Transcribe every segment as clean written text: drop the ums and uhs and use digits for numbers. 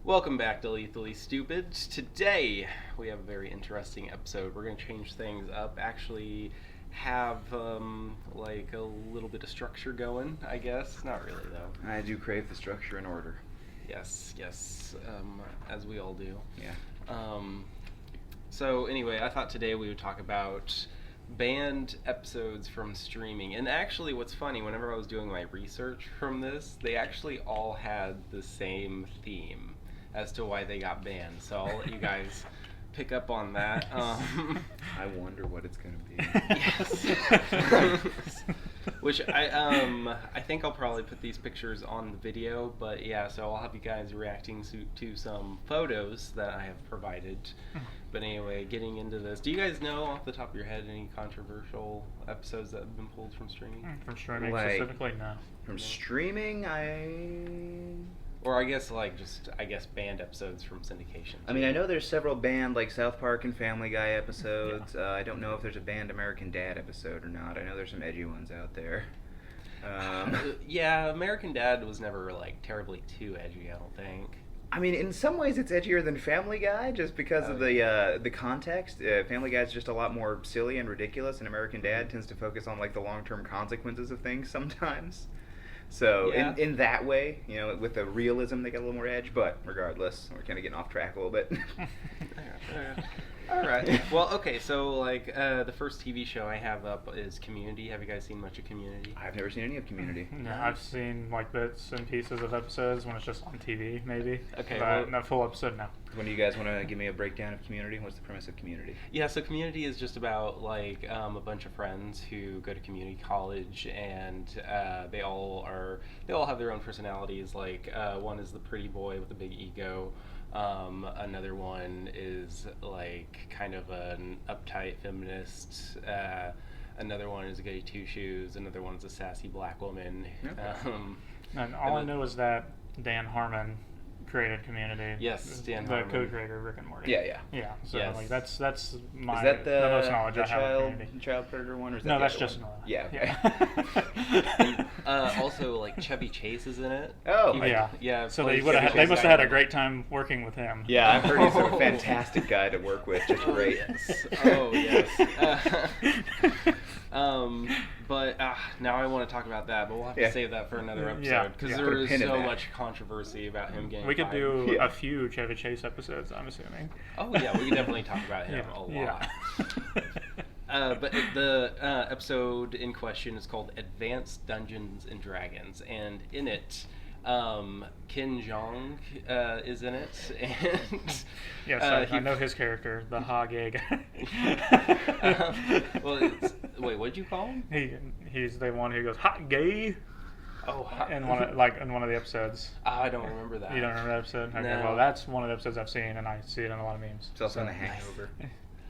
Welcome back to Lethally Stupid. Today we have a very interesting episode. We're going to change things up, actually have like a little bit of structure going, I guess. Not really though. I do crave the structure and order. Yes, as we all do. Yeah. So anyway, I thought today we would talk about banned episodes from streaming. And actually what's funny, whenever I was doing my research from this, they actually all had the same theme as to why they got banned. So I'll let you guys pick up on that. I wonder what it's going to be. Yes. Which I think I'll probably put these pictures on the video, but yeah, so I'll have you guys reacting to some photos that I have provided. But anyway, getting into this, do you guys know off the top of your head any controversial episodes that have been pulled from streaming? From streaming specifically, no. From streaming, Or I guess banned episodes from syndication. I mean, I know there's several banned, like South Park and Family Guy episodes. Yeah. I don't know if there's a banned American Dad episode or not. I know there's some edgy ones out there. Yeah, American Dad was never, terribly too edgy, I don't think. I mean, in some ways it's edgier than Family Guy, just because of the context. Family Guy's just a lot more silly and ridiculous, and American Dad tends to focus on, the long-term consequences of things sometimes. So, yeah. in that way, with the realism, they got a little more edge, but regardless, we're kind of getting off track a little bit. All right. Well, okay, so, the first TV show I have up is Community. Have you guys seen much of Community? I've never seen any of Community. No, I've seen, bits and pieces of episodes when it's just on TV, maybe. Okay. But not full episode, no. When do you guys want to give me a breakdown of Community? What's the premise of Community? Yeah, so Community is just about, a bunch of friends who go to community college, and they all have their own personalities. One is the pretty boy with the big ego. Another one is kind of an uptight feminist. Another one is a goody two shoes. Another one is a sassy black woman. Okay. And all I know is that Dan Harmon created Community. Yes, Dan Harmon, the co-creator of Rick and Morty. Yeah. So yes. That's is the that most knowledge I have of Community. child predator one, or is that No, the that's other just one? Noah. Yeah. Also, Chevy Chase is in it. Oh, yeah. So they must have had a great time working with him. Yeah, I've heard he's a fantastic guy to work with. Just great. Yes. But now I want to talk about that, but we'll have to save that for another episode because there is so much controversy about him getting. We could do a few Chevy Chase episodes, I'm assuming. Oh yeah, we can definitely talk about him a lot. But the episode in question is called Advanced Dungeons and Dragons, and in it, Ken Jeong is in it, and yes, I know his character, the Ha-gay guy. Wait, what'd you call him? He's the one who goes Ha-gay. Oh, in one of the episodes. I don't remember that. You don't remember that episode? Okay, no. well, that's one of the episodes I've seen, and I see it in a lot of memes. It's also in The Hangover.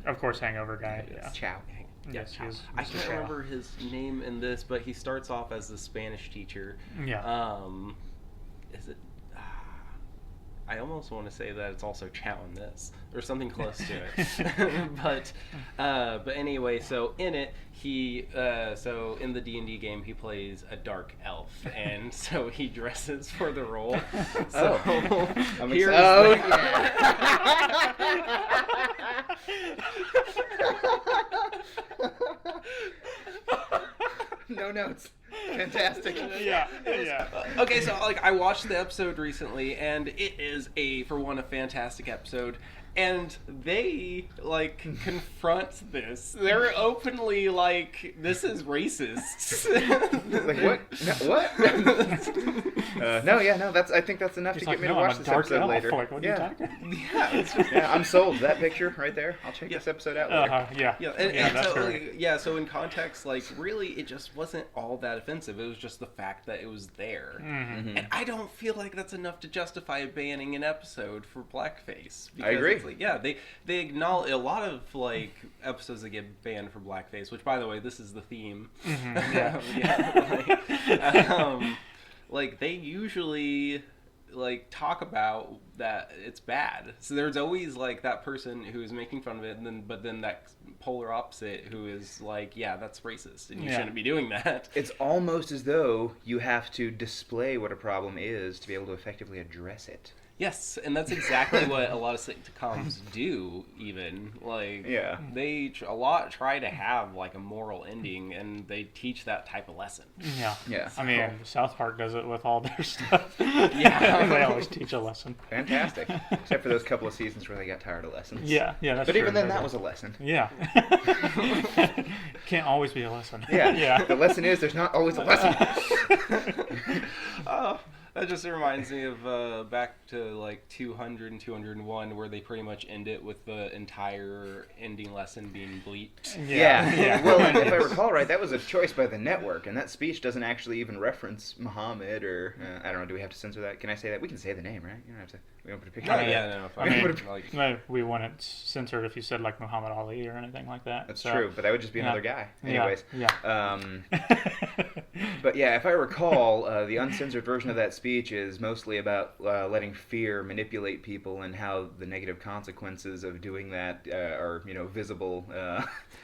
Of course, Hangover guy. Yeah. Chow. Yes, he is. I can't remember his name in this, but he starts off as the Spanish teacher. Yeah. Is it? I almost want to say that it's also Chow in this, or something close to it. But anyway, so in it, so in the D&D game, he plays a dark elf, and so he dresses for the role. So No notes. Fantastic. Yeah. Okay, so I watched the episode recently, and it is a fantastic episode. And they confront this. They're openly this is racist. What? No. I think that's enough to get me to watch this episode later. What are you talking? Yeah, I'm sold. That picture right there. I'll check this episode out later. So in context, really, it just wasn't all that offensive. It was just the fact that it was there, and I don't feel like that's enough to justify banning an episode for blackface. I agree. They acknowledge a lot of episodes that get banned for blackface, which, by the way, this is the theme. They usually talk about that it's bad. So there's always that person who is making fun of it, and then that polar opposite who is that's racist and you shouldn't be doing that. It's almost as though you have to display what a problem is to be able to effectively address it. Yes, and that's exactly what a lot of sitcoms do. Even like, they try to have like a moral ending, and they teach that type of lesson. Yeah. I mean, South Park does it with all their stuff. They always teach a lesson. Fantastic, except for those couple of seasons where they got tired of lessons. Yeah, that's but true. even then, that was a lesson. Yeah. Can't always be a lesson. Yeah. The lesson is there's not always a lesson. That just reminds me of back to like 200 and 201, where they pretty much end it with the entire ending lesson being bleeped. Yeah. Well, and if I recall right, that was a choice by the network, and that speech doesn't actually even reference Muhammad or I don't know. Do we have to censor that? Can I say that? We can say the name, right? You don't have to. We don't put a picture. We want it censored if you said like Muhammad Ali or anything like that. That's true, but that would just be another guy. Anyways. But yeah, if I recall, the uncensored version of that speech is mostly about letting fear manipulate people and how the negative consequences of doing that are, visible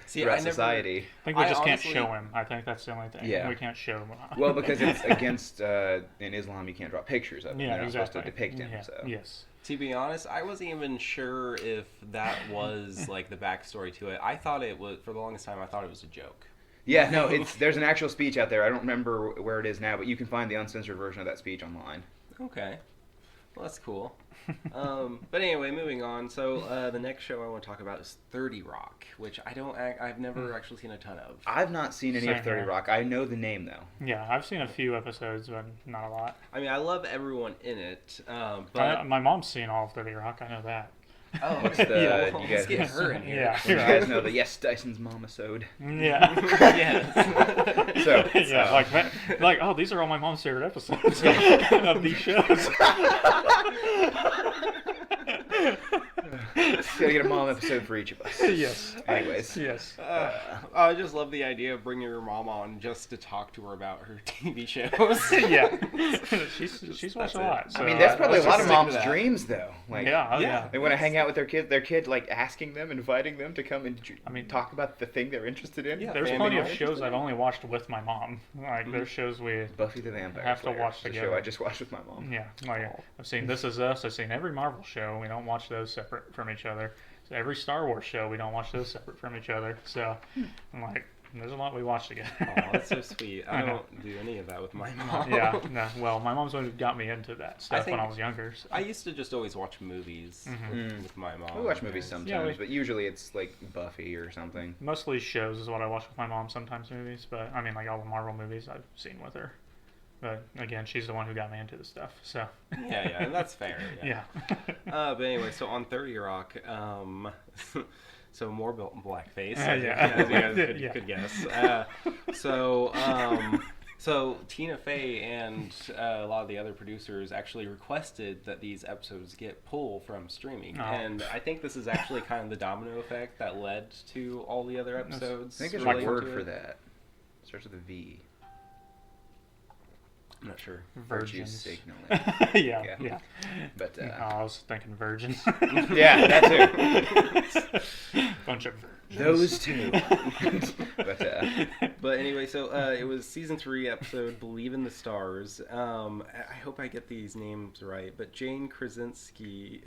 throughout society. I think we just can't show him. I think that's the only thing. Yeah. We can't show him. Well, because it's against, in Islam, you can't draw pictures of him. Yeah, You're not supposed to depict him. So. Yes. To be honest, I wasn't even sure if that was like the backstory to it. I thought it was, for the longest time, I thought it was a joke. Yeah, no, there's an actual speech out there. I don't remember where it is now, but you can find the uncensored version of that speech online. Okay. Well, that's cool. But anyway, moving on. So the next show I want to talk about is 30 Rock, which I've never actually seen a ton of. I've not seen any of 30 Rock. I know the name, though. Yeah, I've seen a few episodes, but not a lot. I mean, I love everyone in it. But my mom's seen all of 30 Rock. I know that. Oh, what's the? You guys get her in here. Yeah, you guys know the Yes Dyson's Mama-sode. Yeah. Yes. Like oh, these are all my mom's favorite episodes of these shows. Gotta get a mom episode for each of us. Yes. Anyways. Yes. I just love the idea of bringing your mom on just to talk to her about her TV shows. Yeah. She's watched a lot. So I mean, that's probably a lot of moms' dreams, though. Like, yeah. They want to hang out with their kid like asking them, inviting them to come and talk about the thing they're interested in. Yeah, there's plenty of shows I've only watched with my mom. Like, there's shows we Buffy the Vampire have Slayer, to watch together. The show I just watched with my mom. Yeah, like I've seen This Is Us. I've seen every Marvel show. We don't watch those separate from each other. So every Star Wars show, we don't watch those separate from each other. So I'm like, there's a lot we watch together. Oh, that's so sweet. I don't do any of that with my mom. Yeah, no. Well, my mom's one who got me into that stuff when I was younger. So. I used to just always watch movies with my mom. We watch movies sometimes, but usually it's like Buffy or something. Mostly shows is what I watch with my mom, sometimes movies. But I mean, like all the Marvel movies I've seen with her. But again, she's the one who got me into the stuff. So yeah, and that's fair. Yeah. But anyway, so on 30 Rock, so more blackface. As you guys could guess. So Tina Fey and a lot of the other producers actually requested that these episodes get pulled from streaming, and I think this is actually kind of the domino effect that led to all the other episodes. I think there's a word for that. It starts with a V. I'm not sure. Virgin signaling. Yeah. But I was thinking virgins. Yeah, that too. Bunch of virgins. Those two. But anyway, so it was season 3 episode "Believe in the Stars." I hope I get these names right, but Jane Krasinski,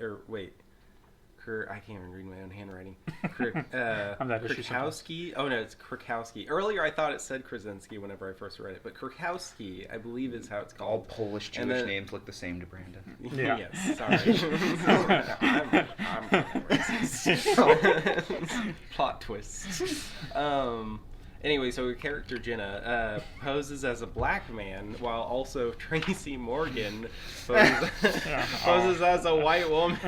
I can't even read my own handwriting. Krakowski. Oh no, it's Krakowski. Earlier I thought it said Krasinski whenever I first read it, but Krakowski, I believe, is how it's called. All Polish Jewish names look the same to Brandon. Yeah. Yes, sorry. I'm racist. Plot twist. Anyway, so your character Jenna poses as a black man, while also Tracy Morgan poses as a white woman.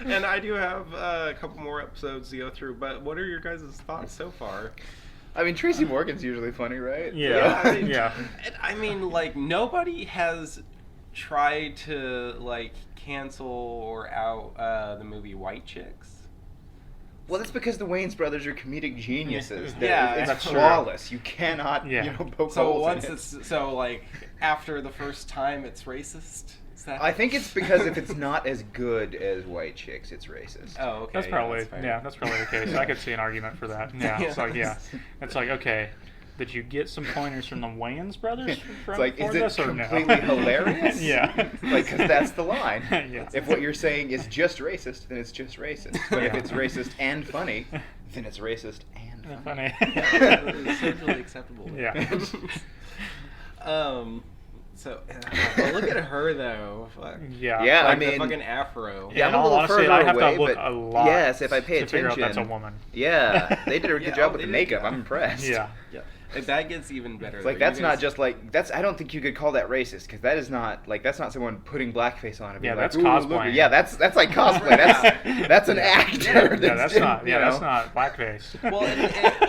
And I do have a couple more episodes to go through, but what are your guys' thoughts so far? I mean, Tracy Morgan's usually funny, right? Yeah. I mean, like, nobody has tried to, like, cancel or out the movie White Chicks. Well, that's because the Wayans brothers are comedic geniuses. Yeah, it's flawless. You cannot, poke holes in it. So, like, after the first time, it's racist? I think it's because if it's not as good as White Chicks, it's racist. Oh, okay. That's probably the case. I could see an argument for that. Yeah, it's like, it's like, okay, did you get some pointers from the Wayans brothers It's like, is it this or completely no? hilarious? Yeah. Like, because that's the line. Yes. If what you're saying is just racist, then it's just racist. But if it's racist and funny, then it's racist and funny. It's socially acceptable. Yeah. So, well, look at her though. Fuck. Yeah. Yeah, Like I mean, the fucking afro. yeah, I'm in a all little honesty, further I have away, to look but a lot. yes, if I pay to figure out attention, that's a woman. Yeah, they did a good Yeah, job oh, with the they did makeup. that. I'm impressed. Yeah. Yeah. Like, that gets even better. It's like though. that's You not guys- just like that's. I don't think you could call that racist because that is not like that's not someone putting blackface on and being Yeah, like, that's "Ooh, look cosplaying." yeah, that's like cosplay. That's an actor. Yeah, that's not. Yeah, that's not blackface. Well,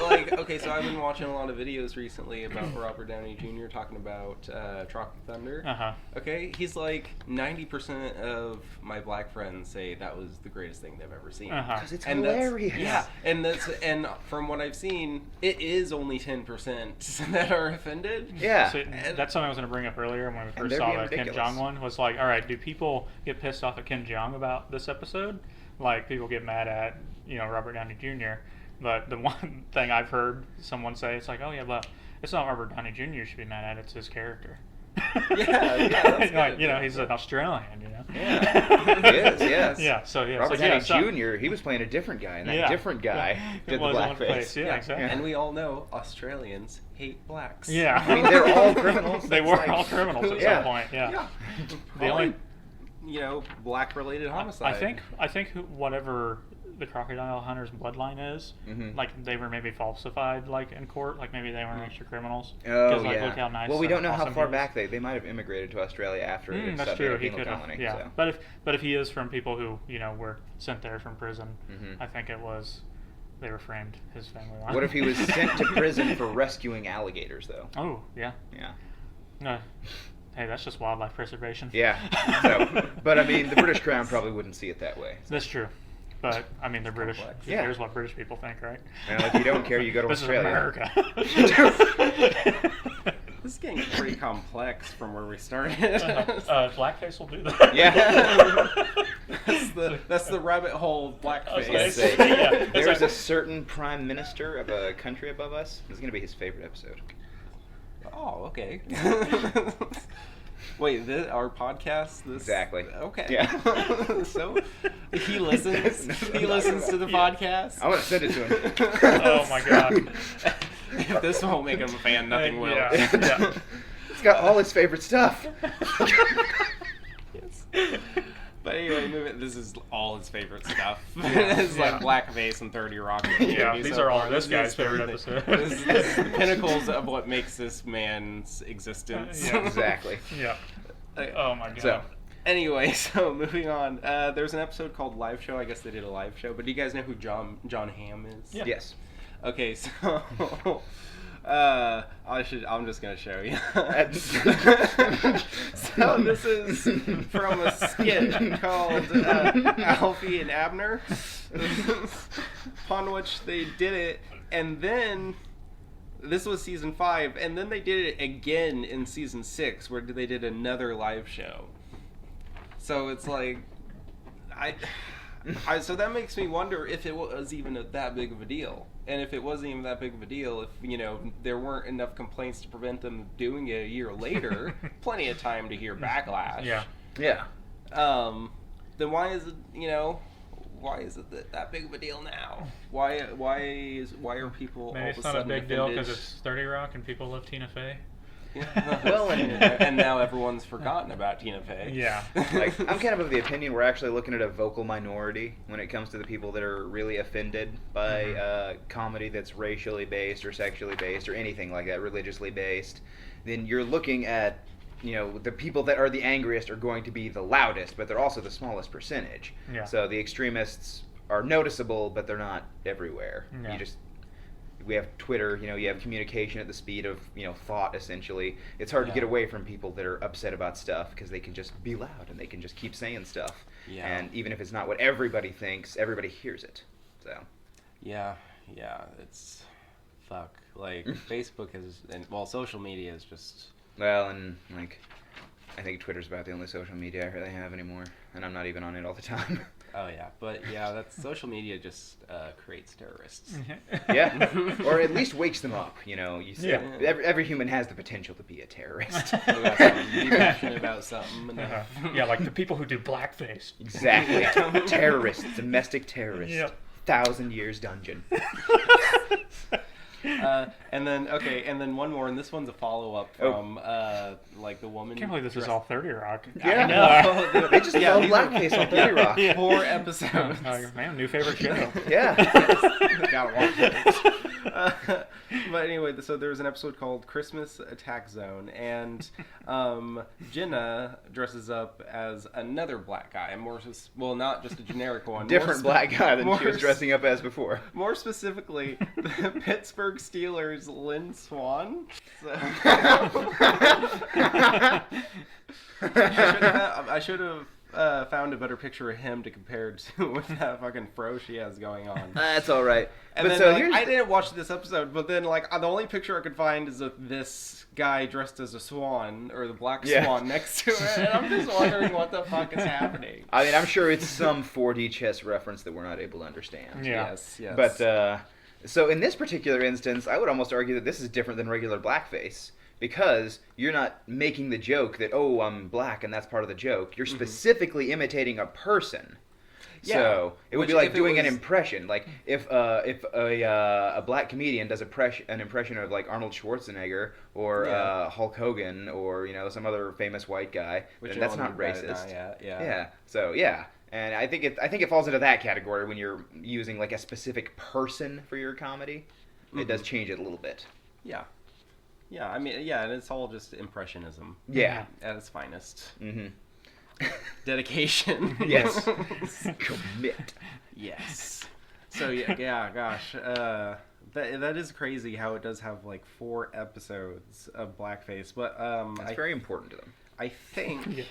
like, okay, so I've been watching a lot of videos recently about Robert Downey Jr. talking about Tropic Thunder. Uh-huh. Okay, he's like 90% of my black friends say that was the greatest thing they've ever seen. Uh-huh. Because it's And that's- hilarious. Yeah, and from what I've seen, it is only 10% that are offended. Yeah. So that's something I was going to bring up earlier when we first they're saw being the Kim ridiculous. Jong one. Was like, all right, do people get pissed off at Kim Jong about this episode? Like people get mad at Robert Downey Jr. But the one thing I've heard someone say, it's like, oh yeah, but it's not Robert Downey Jr. you should be mad at, it's his character. Yeah, that's like, good. he's an Australian, Yeah, he is. Yes. Yeah, so yeah, Robert it's like, Downey yeah, Jr. He was playing a different guy, and that Yeah. different guy It did the was on blackface. place. Yeah, exactly. And we all know Australians hate blacks. Yeah. I mean, they're all criminals. They That's were like- all criminals at Yeah. some point. Yeah. Yeah. The only black-related homicide. I think whatever the crocodile hunter's bloodline is, Mhm. like they were maybe falsified, like in court, like maybe they weren't actually criminals. Oh, 'Cause, like, yeah. look how nice. Well, we don't know how awesome far he is. back they might have immigrated to Australia after it That's accepted true. a He penal could have. colony. Yeah. So. But if he is from people who were sent there from prison, Mhm. I think it was they were framed his family line. What if he was sent to prison for rescuing alligators, though? Oh yeah. Yeah. No. Hey, that's just wildlife preservation. Yeah. So, but I mean, the British Crown probably wouldn't see it that way. That's true. But I mean, they're British. complex. Who Yeah. cares what British people think, right? Well, if you don't care, you go to This Australia. is America. This is getting pretty complex from where we started. Blackface will do that. Yeah. that's the rabbit hole of blackface. Yes, It's- they- yeah, it's There's like- a certain prime minister of a country above us. This is going to be his favorite episode. Oh, okay. Wait, our podcast? This Exactly. Okay. Yeah. So he listens. He listens to the Yeah. podcast. I'm going to send it to him. Oh my god. If this won't make him a fan, nothing will. Yeah. Yeah. It's got all his favorite stuff. Yes. But anyway, this is all his favorite stuff. It's Yeah. like blackface and 30 Rock. Yeah, movie these so are all far. this guy's is favorite everything. episodes. This is the pinnacles of what makes this man's existence. Yeah. Exactly. Yeah. Oh my god. So, Anyway, so moving on. There's an episode called Live Show. I guess they did a live show. But do you guys know who John Hamm is? Yeah. yes. Okay, so I'm just gonna show you. So this is from a skit called Alfie and Abner, upon which they did it, and then this was season 5, and then they did it again in season 6, where they did another live show. So it's like, so that makes me wonder if it was even that big of a deal. And if it wasn't even that big of a deal, if, there weren't enough complaints to prevent them doing it a year later, plenty of time to hear backlash. Yeah. Yeah. Then why is it that big of a deal now? Why are people Maybe all it's of a not a sudden big deal offended? because it's 30 Rock and people love Tina Fey. Yeah. Well, and now everyone's forgotten about Tina Fey. Yeah. Like, I'm kind of the opinion we're actually looking at a vocal minority when it comes to the people that are really offended by comedy that's racially based or sexually based or anything like that, religiously based. Then you're looking at, the people that are the angriest are going to be the loudest, but they're also the smallest percentage. Yeah. So the extremists are noticeable, but they're not everywhere. Yeah. We have Twitter, you have communication at the speed of, thought, essentially. It's hard to get away from people that are upset about stuff because they can just be loud and they can just keep saying stuff. Yeah. And even if it's not what everybody thinks, everybody hears it. So. Yeah, it's fuck. Like Facebook social media is just. Well, and I think Twitter's about the only social media I really have anymore, and I'm not even on it all the time. Oh yeah, but yeah, that's social media just creates terrorists. Yeah, or at least wakes them up. You see, Yeah. every human has the potential to be a terrorist. Be passionate about something. Yeah, like the people who do blackface. Exactly, terrorists, domestic terrorists. Yep. 1,000 years dungeon. And then one more, and this one's a follow-up from like the woman. I can't believe this is all 30 Rock. Yeah, I know. They just love these are- blackface on 30 Rock. Yeah. 4 episodes. Man, new favorite show. Yeah. Gotta watch it. But anyway, so there was an episode called Christmas Attack Zone, and Jenna dresses up as another black guy, not just a generic one. Different black guy than she was more- dressing up as before. More specifically, the Pittsburgh Steelers' Lynn Swan. So, I should have found a better picture of him to compare to with that fucking fro she has going on. That's all right. And But then so I didn't watch this episode, but then the only picture I could find is of this guy dressed as a swan or the black swan next to it, and I'm just wondering what the fuck is happening. I mean, I'm sure it's some 4D chess reference that we're not able to understand. Yeah. Yes. But so in this particular instance, I would almost argue that this is different than regular blackface because you're not making the joke that, oh, I'm black and that's part of the joke. You're specifically imitating a person. Yeah. So it would Which, be like if it doing an was- impression. Like if a black comedian does an impression of like Arnold Schwarzenegger or Hulk Hogan or some other famous white guy, Which then that's no one not would bat an racist. eye at, yeah. Yeah. So yeah. And I think it falls into that category when you're using like a specific person for your comedy. It does change it a little bit. Yeah. Yeah, I mean, yeah, and it's all just impressionism. Yeah. At its finest. Mm-hmm. Dedication. Yes. Commit. Yes. So gosh, that is crazy how it does have like 4 episodes of blackface, but That's very important to them. I think. Yeah.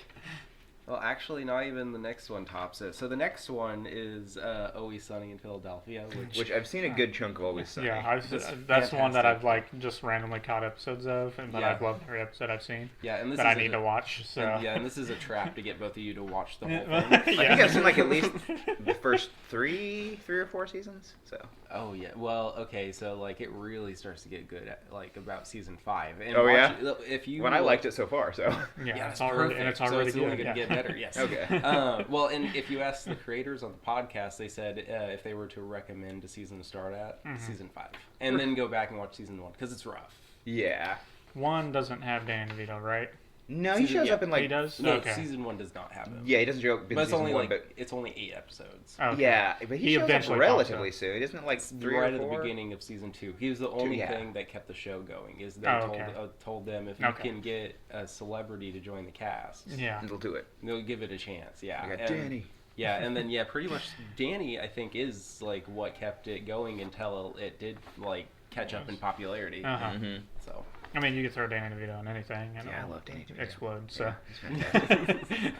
Well, actually, not even the next one tops it. So the next one is Always Sunny in Philadelphia, Which I've seen a good chunk of Always Sunny. Yeah, that's one that I've just randomly caught episodes of, but Yeah. I've loved every episode I've seen. Yeah, and this that is I need to watch. So and this is a trap to get both of you to watch the whole Yeah. thing. I think I've seen like at least the first three or 4 seasons. So. Oh yeah, well, okay, so like it really starts to get good at like about season 5. And Oh, yeah? If you When I liked it so far, so. yeah, it's it's already perfect. and it's So already it's only good. going to get better. Yes. Okay. Well, and if you ask the creators on the podcast, they said if they were to recommend a season to start at, season 5, and then go back and watch season 1 because it's rough. Yeah. One doesn't have Danny DeVito, right? No, he shows up in like. He does. No, Okay. season 1 does not have him. Yeah, he doesn't show up in but it's season only 1, it's only 8 episodes. Okay. Yeah, but he shows up eventually relatively pops up. soon. Isn't it like It's 3 right or at 4? the beginning of season 2. He was the only yeah. thing that kept the show going. Is they Okay. told them if you Okay. can get a celebrity to join the cast, Yeah. It'll do it. they'll give it a chance. Yeah, I got Danny. Yeah, and then pretty much Danny I think is like what kept it going until it did like catch up in popularity. Uh-huh. Mm-hmm. So I mean, you could throw Danny DeVito on anything, and Yeah, I it'll love Danny DeVito. explode. So. Yeah, he's fantastic.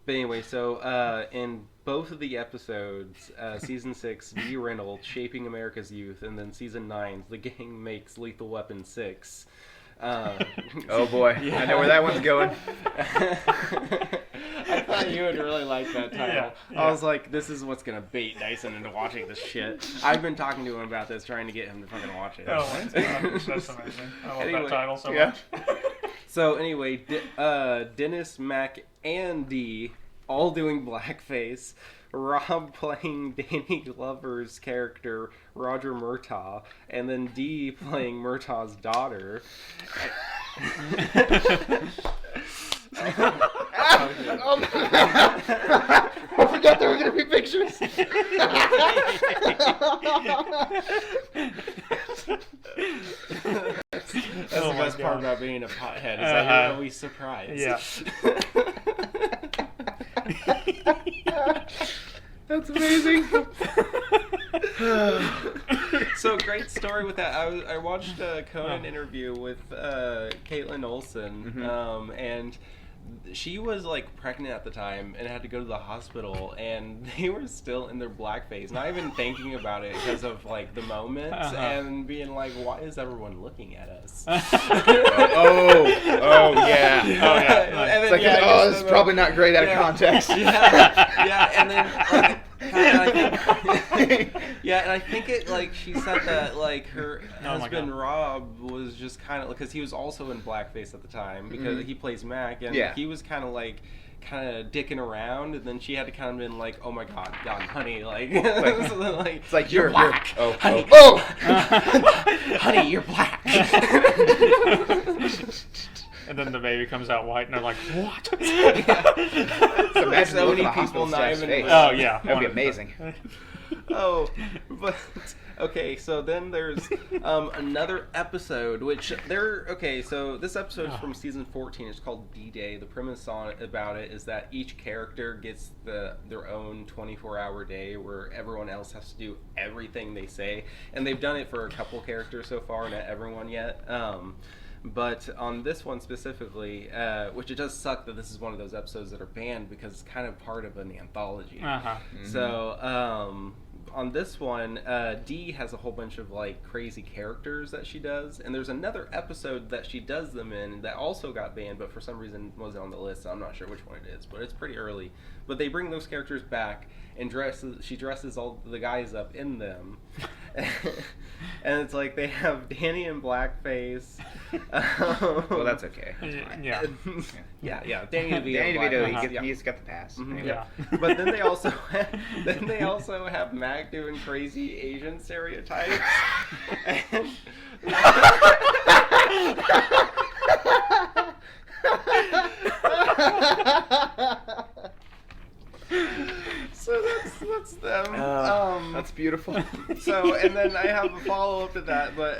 But anyway, so in both of the episodes, season 6, V. Reynolds, Shaping America's Youth, and then season 9, The Gang Makes Lethal Weapon 6. Oh boy, I know where that one's going. I thought you would really like that title. Yeah. I was like, this is what's going to bait Dyson into watching this shit. I've been talking to him about this, trying to get him to fucking watch it. Oh, that's amazing. I love Anyway, that title so yeah. much. So anyway, Dennis, Mac, and Dee all doing blackface. Rob playing Danny Glover's character Roger Murtaugh, and then Dee playing Murtaugh's daughter. I forgot there were going to be pictures. That's Oh the my best part God. about being a pothead is that you're always surprised. Yeah. That's amazing. So great story with that. I watched a Conan interview with Caitlin Olsen, and she was like pregnant at the time and had to go to the hospital, and they were still in their blackface, not even thinking about it because of like the moment and being like, why is everyone looking at us? yeah. Oh yeah. It's like, this is probably not great out of context. And then like, and I think it like she said that like her husband Rob was just kind of because he was also in blackface at the time because he plays Mac, and he was kind of dicking around, and then she had to kind of been like, oh my god, honey, like, it's like you're black, honey, honey, you're black. And then the baby comes out white, and they're like, "What?" Imagine so many people not even. Oh yeah, that'd be amazing. But okay, so then there's another episode, which so this episode is from season 14. It's called D-Day. The premise about it is that each character gets their own 24-hour day where everyone else has to do everything they say, and they've done it for a couple characters so far, not everyone yet. But on this one specifically, which it does suck that this is one of those episodes that are banned because it's kind of part of an anthology. So on this one, Dee has a whole bunch of like crazy characters that she does, and there's another episode that she does them in that also got banned, but for some reason wasn't on the list. So I'm not sure which one it is, but it's pretty early. But they bring those characters back, and she dresses all the guys up in them. And it's like they have Danny in blackface. Well, that's okay. That's fine. Yeah. Danny DeVito, he's got the pass. But then they also have Mac doing crazy Asian stereotypes. And so that's them. That's beautiful. So, and then I have a follow-up to that, but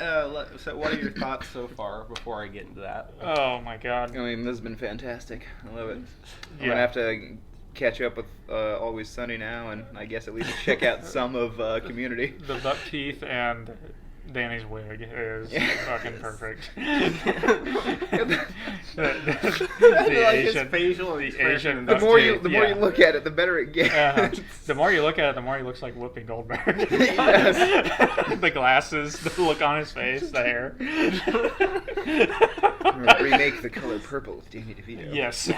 so what are your thoughts so far before I get into that? Oh my god. I mean, this has been fantastic. I love it. I'm going to have to catch up with Always Sunny now, and I guess at least check out some of Community. The buck teeth and Danny's wig is fucking perfect. His facial expression. The more you look at it, the better it gets. The more you look at it, the more he looks like Whoopi Goldberg. Yes. The glasses, the look on his face, the hair. Remake The Color Purple with Danny DeVito. Yes.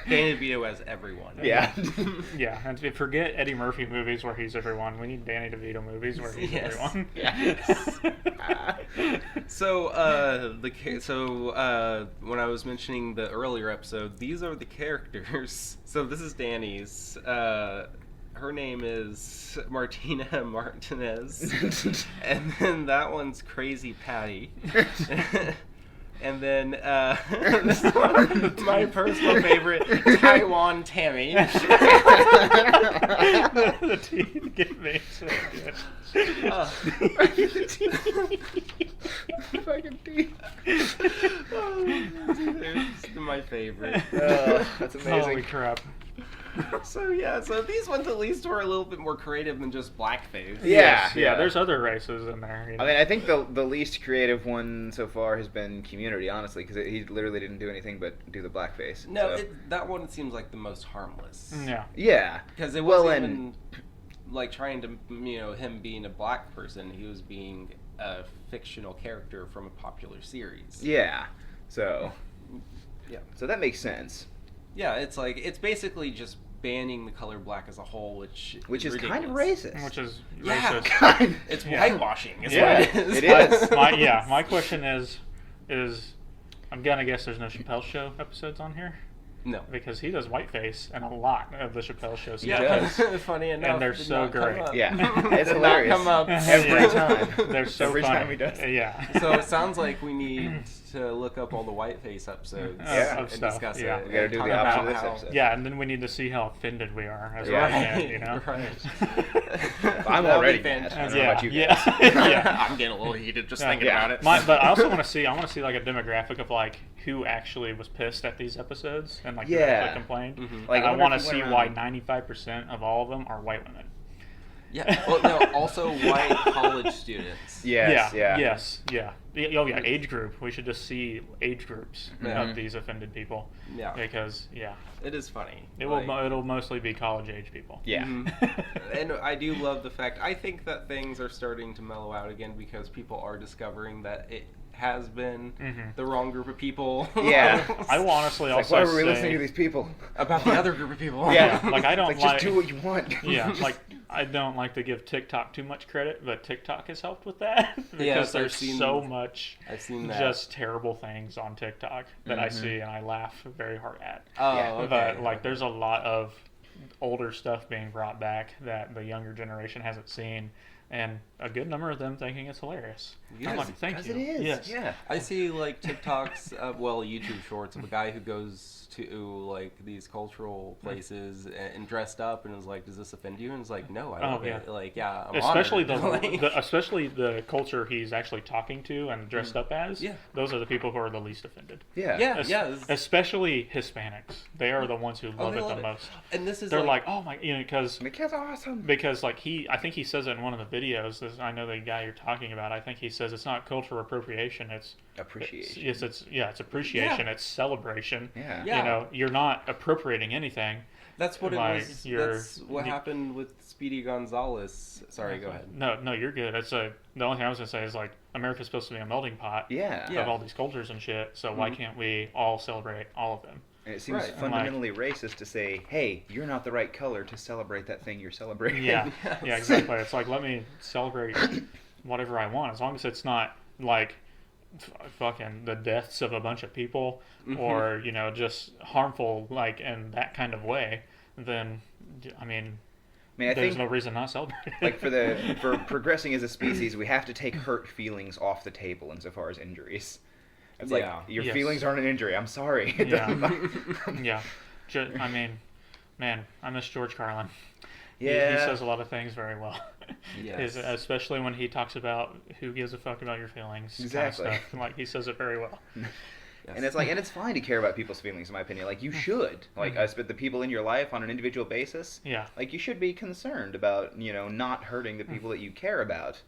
Danny DeVito as everyone. Yeah. And forget Eddie Murphy movies where he's everyone. We need Danny DeVito movies where he's everyone. Yes. So when I was mentioning the earlier episode, these are the characters. So this is Danny's. Her name is Martina Martinez. And then that one's Crazy Patty. And then this one, my personal favorite, Taiwan Tammy. The teeth get me so good. Fucking teeth. It's my favorite. That's amazing. Holy crap. So these ones at least were a little bit more creative than just blackface. Yeah. There's other races in there. You know? I mean, I think the least creative one so far has been Community, honestly, because he literally didn't do anything but do the blackface. No, that one seems like the most harmless. Yeah. Because it wasn't even like trying to, him being a black person. He was being a fictional character from a popular series. Yeah. So that makes sense. Yeah, it's basically just banning the color black as a whole, which is ridiculous. Kind of racist. Which is racist. It's whitewashing. Is what it is. It is. My question is I'm gonna guess there's no Chappelle Show episodes on here. No, because he does whiteface in a lot of the Chappelle Show seasons. Yeah, funny enough, and they're so great. Yeah, it's hilarious. Come up every time. They're so every funny. time he does. Yeah. So it sounds like we need to look up all the whiteface episodes and discuss it. We gotta do the opposite of this episode. Yeah, and then we need to see how offended we are as Right. I'm already mad. I don't know about you guys. I'm getting a little heated just thinking about it. But I also want to see like a demographic of like who actually was pissed at these episodes and like who actually complained. Mm-hmm. Like I want to see why 95% of all of them are white women. Yeah. Well, no. Also, white college students. Yes, yeah. Yes, yeah. Oh, yeah, age group. We should just see age groups Yeah. of these offended people. Yeah. Because, yeah. It is funny. It'll mostly be college age people. Yeah. And I do love the fact. I think that things are starting to mellow out again because people are discovering that it has been the wrong group of people. Yeah. I will honestly It's also like, why were we say listening to these people? About the other group of people. Yeah. Like, I don't It's like, just do what you want. Yeah, like, I don't like to give TikTok too much credit, but TikTok has helped with that. Because Yes, there's so much I've seen that. just terrible things on TikTok that I see and I laugh very hard at. Oh, Yeah. okay. But, like, there's a lot of older stuff being brought back that the younger generation hasn't seen, and a good number of them thinking it's hilarious. Yes, I'm like, thank you. Because it is. Yes. Yeah. I see like TikToks, YouTube shorts of a guy who goes to like these cultural places and dressed up and is like, "Does this offend you?" And it's like, "No, I love it." Like, yeah, I'm especially honored. especially the culture he's actually talking to and dressed up as. Yeah. Those are the people who are the least offended. Yeah. Yeah. Especially Hispanics. They are the ones who love they it love the it. most. And this is They're like, oh my, because The kid's awesome. like I think he says it in one of the videos. I know the guy you're talking about. I think he says it's not cultural appropriation. It's Appreciation. It's appreciation. Yeah. It's celebration. Yeah. Yeah. You know, you're not appropriating anything. that's what it like, was. you're- That's what happened with Speedy Gonzalez. Sorry, go ahead. No, you're good. The only thing I was gonna say is like America's supposed to be a melting pot Yeah. Yeah. of all these cultures and shit. So why can't we all celebrate all of them? And it seems Right. fundamentally racist to say, hey, you're not the right color to celebrate that thing you're celebrating. Yeah, yeah, exactly. It's like, let me celebrate whatever I want, as long as it's not like fucking the deaths of a bunch of people or just harmful like in that kind of way. Then I mean, I there's think, no reason not to celebrate. like for progressing as a species, we have to take hurt feelings off the table insofar as injuries. It's like your Yes. feelings aren't an injury. I'm sorry. It Yeah. doesn't matter. Yeah, I mean, man, I miss George Carlin. Yeah. He says a lot of things very well. Yes. Especially when he talks about who gives a fuck about your feelings. Exactly. Kind of stuff. Like, he says it very well. Yes. And it's like, and it's fine to care about people's feelings, in my opinion. Like, you should, like, us, but the people in your life on an individual basis. Yeah. Like, you should be concerned about, not hurting the people that you care about,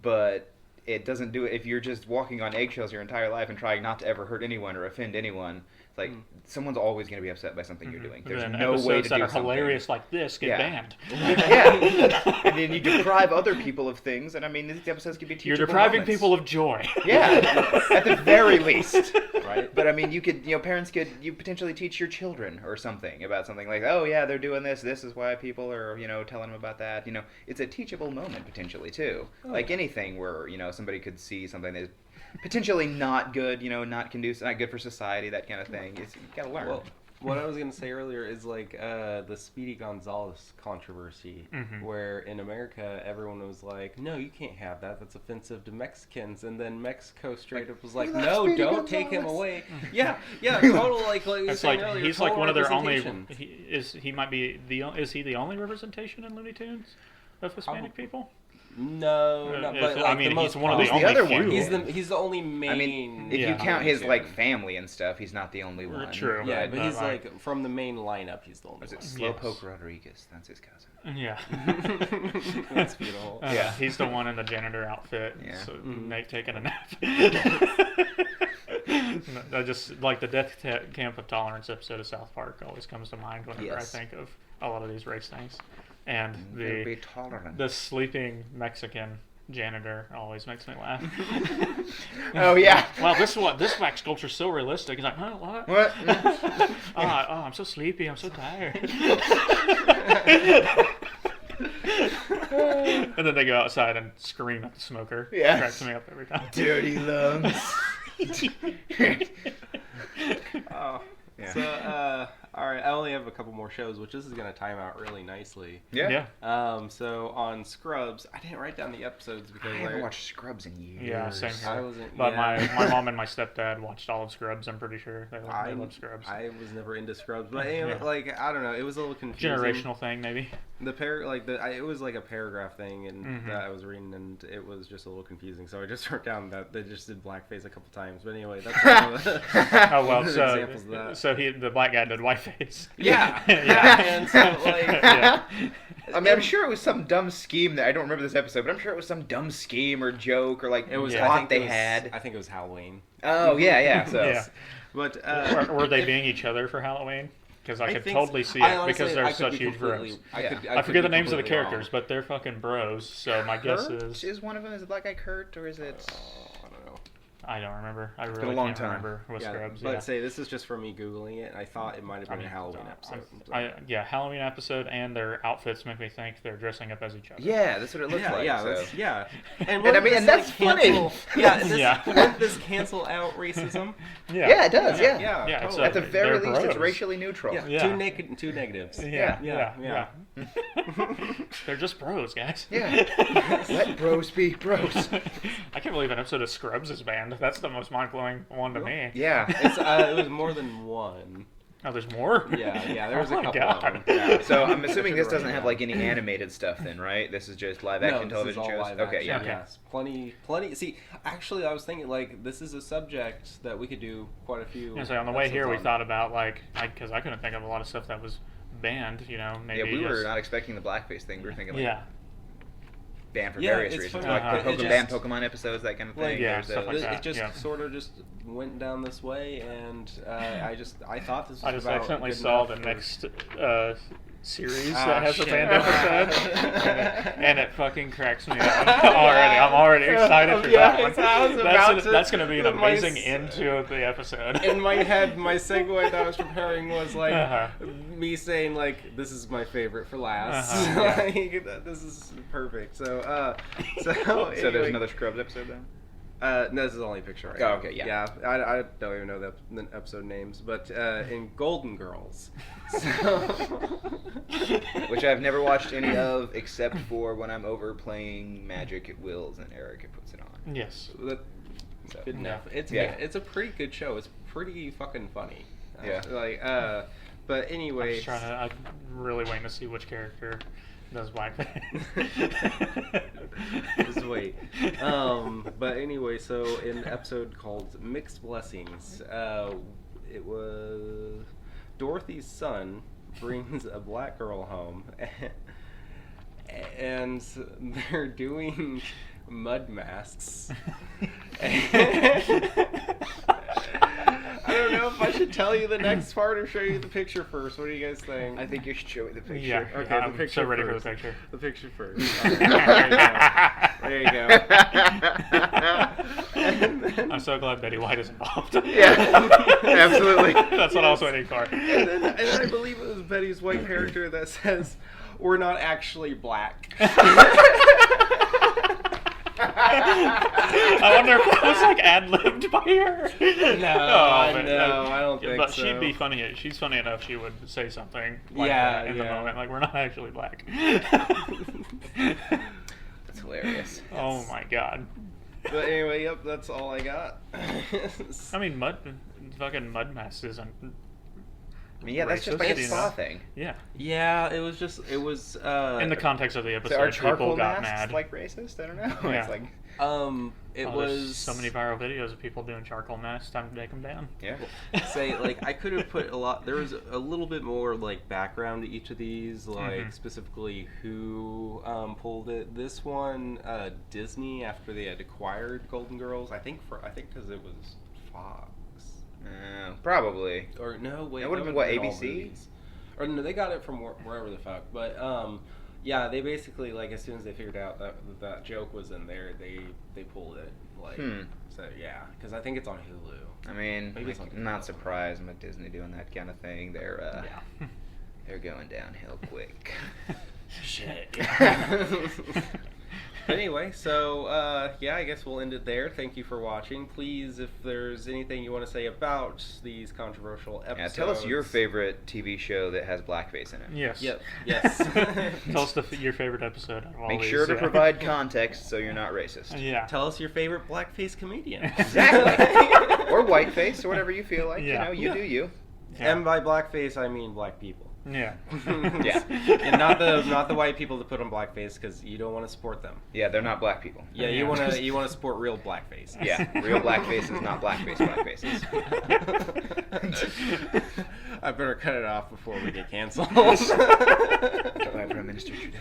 but it doesn't do it if you're just walking on eggshells your entire life and trying not to ever hurt anyone or offend anyone. It's like someone's always going to be upset by something you're doing. There's Then no way to episodes do that are something hilarious like this get banned. Yeah, and then you deprive other people of things, and I mean, these episodes could be teachable You're depriving moments. people of joy. Yeah, at the very least. Right. But I mean, you could, parents could, you potentially teach your children or something about something like, oh yeah, they're doing this. This is why people are, telling them about that. It's a teachable moment potentially too. Like anything where somebody could see something that's potentially not good, not conducive, not good for society, that kind of thing. You gotta learn. Well, what I was going to say earlier is like the Speedy Gonzalez controversy, where in America everyone was like, "No, you can't have that. That's offensive to Mexicans." And then Mexico straight up was like, "We love "No, Speedy don't take him Gonzalez." away." Yeah, total like you were It's saying like earlier, he's like total one of their only. representation. He might be is he the only representation in Looney Tunes of Hispanic people? No, no, but like he's most one of the Who's only the other few. one? He's the only main. I mean, if Yeah. you count his Looney Tune. family and stuff, he's not the only one. True. Yeah, but but he's like- like from the main lineup. He's the only Was it one. Slowpoke Rodriguez? That's his cousin. Yeah. That's beautiful. Yeah. He's the one in the janitor outfit. Yeah. So Nate taking a nap. I just like the Death Camp of Tolerance episode of South Park always comes to mind whenever Yes. I think of a lot of these race things, and Be tolerant. the sleeping Mexican janitor always makes me laugh. Oh yeah. Wow, this wax sculpture's so realistic. He's like, huh, what? What? Oh, I'm so sleepy. I'm so tired. And then they go outside and scream at the smoker. Yeah. Cracks me up every time. Dirty lungs. Oh. Yeah. So, all right, I only have a couple more shows, which this is going to time out really nicely. Yeah. So on Scrubs, I didn't write down the episodes because I haven't watched Scrubs in years. Yeah, same here. I wasn't. But yeah. my mom and my stepdad watched all of Scrubs. I'm pretty sure they love Scrubs. I was never into Scrubs, but anyway, Yeah. like I don't know, it was a little confusing. Generational thing, maybe. It was like a paragraph thing, and that I was reading, and it was just a little confusing. So I just wrote down that they just did blackface a couple times. But anyway, that's one of the examples of that. So the black guy did whiteface. Yeah, Yeah. And so like, Yeah. I mean, I'm sure it was some dumb scheme that I don't remember this episode, but I'm sure it was some dumb scheme or joke or like it was. plot they had. I think it was Halloween. Oh yeah. So Yeah. But Were they being each other for Halloween? Because I could think totally so. see I it honestly- because they're I could such be huge completely- bros. Yeah. I forget the names of the completely characters, wrong. but they're fucking bros. So my guess Kurt is one of them. Is the black guy Kurt or is it? I don't know. I don't remember. I been a really long can't time. remember with Scrubs. But Yeah. say this is just for me googling it. I thought it might have been a Halloween episode. Halloween episode, and their outfits make me think they're dressing up as each other. Yeah, that's what it looks like. Yeah, so. that's, yeah. And I mean, and that's funny. Wouldn't this cancel out racism? Yeah, it does. Yeah. Yeah, totally. At the very They're least, it's bros. racially neutral. Yeah. Yeah. Two negatives. Yeah. They're just bros, guys. Yeah. Let bros be bros. I can't believe an episode of Scrubs is banned. That's the most mind-blowing one to me. Yeah. It was more than one. Oh, there's more? Yeah, there was Oh a my couple of God. them. Yeah. So I'm assuming this doesn't Right have now. like any animated stuff then, right? This is just live action No, television this is all shows. live Okay, yeah. action, yes. Plenty. See, actually, I was thinking like this is a subject that we could do quite a few. And so on the way here, we episodes on. thought about because I couldn't think of a lot of stuff that was banned. Maybe Yeah, we were just- not expecting the blackface thing. We were thinking like Yeah. banned for Yeah, various it's reasons, funny. like It banned just- Pokemon episodes, that kind of Like, thing. yeah, There's stuff like that. It just yeah. sort of just went down this way, and I thought this was I just about accidentally good saw enough the for- next series Ah, that has a shit. banned episode, and it fucking cracks me up already. I'm already excited for that one. I was about to- That's going to be an my amazing s- end to the episode. In my head, my segue that I was preparing was like Uh-huh. me saying like, "This is my favorite for last." Uh-huh. Like, this is perfect. So So anyway. there's another Scrubs episode then? No, this is only a picture right Oh, now. okay, yeah. Yeah, I don't even know the episode names, but in Golden Girls. So... Which I've never watched any of except for when I'm over playing Magic at Will's and Erica puts it on. Yes. That, So, good enough. It's Yeah. it's a pretty good show. It's pretty fucking funny. Yeah. But anyway. I'm really waiting to see which character does blackface. Just wait. But anyway, so in an episode called Mixed Blessings, it was Dorothy's son brings a black girl home, and they're doing mud masks. I don't know if I should tell you the next part or show you the picture first. What do you guys think? I think you should show me the picture. Yeah. Okay, I'm the picture so ready first. for the picture. The picture first. There you go. And then, I'm so glad Betty White is involved. Yeah, absolutely. That's what I was waiting for. and I believe it was Betty's white character that says, "We're not actually black." I wonder if that was like ad-libbed by her. No, but, no, I don't think but so. she'd be funny. She's funny enough. She would say something like Yeah, that in the yeah. moment. Like, we're not actually black. That's hilarious. Oh my god. But anyway, yep, that's all I got. I mean, fucking mud mask isn't. I mean, yeah, that's just like a Racist, spa you know? thing. Yeah. Yeah, it was. In the context of the So episode, are charcoal people got masks mad. like racist? I don't know. Yeah. It's like, it There's was so many viral videos of people doing charcoal masks. Time to take them down. yeah. say like I could have put a lot. There was a little bit more like background to each of these, like specifically who pulled it. This one, Disney, after they had acquired Golden Girls, I think because it was Fox. Probably. Or no, wait, That would've been, would what, have all ABC? movies. Or no, they got it from wherever the fuck. But yeah, they basically like as soon as they figured out that joke was in there, they pulled it. Like so, yeah, because I think it's on Hulu. I mean, Maybe it's like, on not Hulu. surprised with Disney doing that kind of thing. They're Yeah. they're going downhill quick. Shit. Anyway, so yeah, I guess we'll end it there. Thank you for watching. Please, if there's anything you want to say about these controversial episodes, Yeah, tell us your favorite TV show that has blackface in it. Yes. Yep. Yes. Tell us your favorite episode. Out of all Make these, sure to yeah. provide context so you're not racist. Yeah. Tell us your favorite blackface comedian. Exactly. Or whiteface, or whatever you feel like. Yeah. You know, you Yeah. do you. Yeah. And by blackface, I mean black people. Yeah. Yeah. In not the white people that put on blackface because you don't want to support them. Yeah, they're not black people. Yeah, you want to support real blackface. Yeah, real blackface is not blackfaces. I better cut it off before we get canceled. Bye, Prime Minister Trudeau.